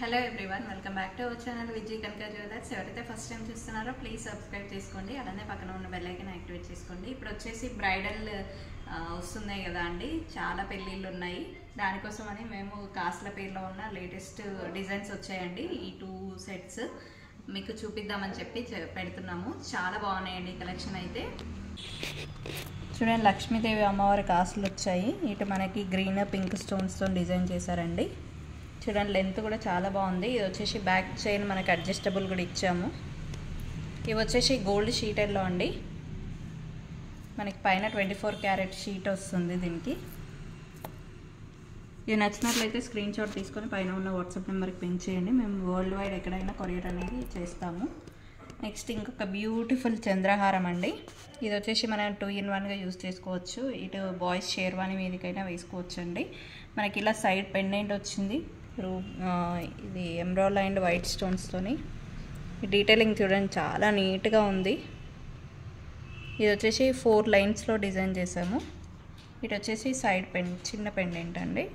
Hello everyone, welcome back to our channel Vijay Kanaka jewellers. ఎవరైతే first time చూస్తున్నారో please subscribe చేసుకోండి, అలానే పక్కన ఉన్న బెల్ ఐకాన్ యాక్టివేట్ చేసుకోండి. ఇప్పుడు వచ్చేసి బ్రైడల్ వస్తున్నాయి కదా అండి, చాలా పెళ్ళిళ్ళు ఉన్నాయి. దానికోసం అని మేము కాస్ట్ల పేర్లో ఉన్న లేటెస్ట్ డిజైన్స్ వచ్చాయండి. ఈ 2 సెట్స్ మీకు చూపిద్దామని చెప్పి పెడుతున్నాము. చాలా బాగున్నాయండి కలెక్షన్ అయితే. చూడండి, లక్ష్మీదేవి అమ్మవారి కాసులు వచ్చాయి. ఇటు మనకి గ్రీన్ పింక్ స్టోన్స్తో డిజైన్ చేశారండి. చూడండి, లెంత్ కూడా చాలా బాగుంది. ఇది వచ్చేసి బ్యాక్ చైన్ మనకి అడ్జస్టబుల్ కూడా ఇచ్చాము. ఇవి వచ్చేసి గోల్డ్ షీటర్లో అండి. మనకి పైన 24 క్యారెట్ షీట్ వస్తుంది దీనికి. ఇది నచ్చినట్లయితే స్క్రీన్ షాట్ తీసుకొని పైన ఉన్న వాట్సాప్ నెంబర్కి పిన్ చేయండి. మేము వరల్డ్ వైడ్ ఎక్కడైనా కొరియర్ అనేది చేస్తాము. నెక్స్ట్ ఇంకొక బ్యూటిఫుల్ చంద్రహారం అండి. ఇది వచ్చేసి మనం 2 in 1గా యూజ్ చేసుకోవచ్చు. ఇటు బాయ్స్ షేర్వాణి మీదకైనా వేసుకోవచ్చు అండి. మనకి ఇలా సైడ్ పెండెంట్ వచ్చింది. ఇది ఎమరాల్డ్ అండ్ వైట్ స్టోన్స్తోని డీటెయిలింగ్ చూడండి, చాలా నీట్గా ఉంది. ఇది వచ్చేసి 4 లైన్స్లో డిజైన్ చేసాము. ఇటు వచ్చేసి సైడ్ చిన్న పెండెంట్ అండి.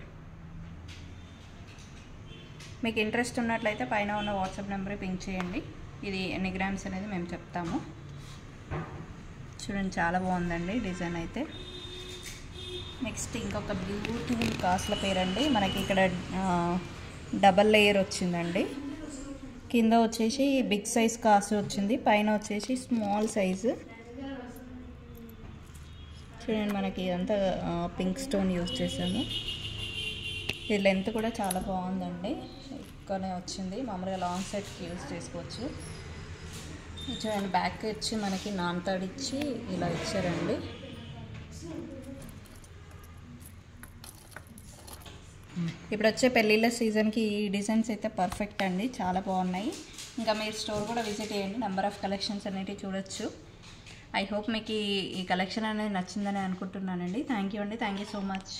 మీకు ఇంట్రెస్ట్ ఉన్నట్లయితే పైన ఉన్న వాట్సాప్ నెంబర్ పింక్ చేయండి. ఇది ఎన్ని గ్రామ్స్ అనేది మేము చెప్తాము. చూడండి, చాలా బాగుందండి డిజైన్ అయితే. నెక్స్ట్ ఇంకొక బ్యూటిఫుల్ కాస్ట్ల పేరండి. మనకి ఇక్కడ డబల్ లేయర్ వచ్చిందండి. కింద వచ్చేసి బిగ్ సైజ్ కాసు వచ్చింది, పైన వచ్చేసి స్మాల్ సైజు. చూడండి, మనకి ఇదంతా పింక్ స్టోన్ యూజ్ చేసాము. ఇది లెంత్ కూడా చాలా బాగుందండి, ఎక్కువనే వచ్చింది. మామూలుగా లాంగ్ సెట్కి యూజ్ చేసుకోవచ్చు. చూడండి, బ్యాక్ వచ్చి మనకి నాన్తాడిచ్చి ఇలా ఇచ్చారండి. ఇప్పుడు వచ్చే పెళ్ళిళ్ళ సీజన్కి ఈ డిజైన్స్ అయితే పర్ఫెక్ట్ అండి, చాలా బాగున్నాయి. ఇంకా మీరు స్టోర్ కూడా విజిట్ చేయండి, నెంబర్ ఆఫ్ కలెక్షన్స్ అనేటివి చూడొచ్చు. ఐ హోప్ మీకు ఈ కలెక్షన్ అనేది నచ్చిందని అనుకుంటున్నానండి. థ్యాంక్ యూ అండి, థ్యాంక్ యూ సో మచ్.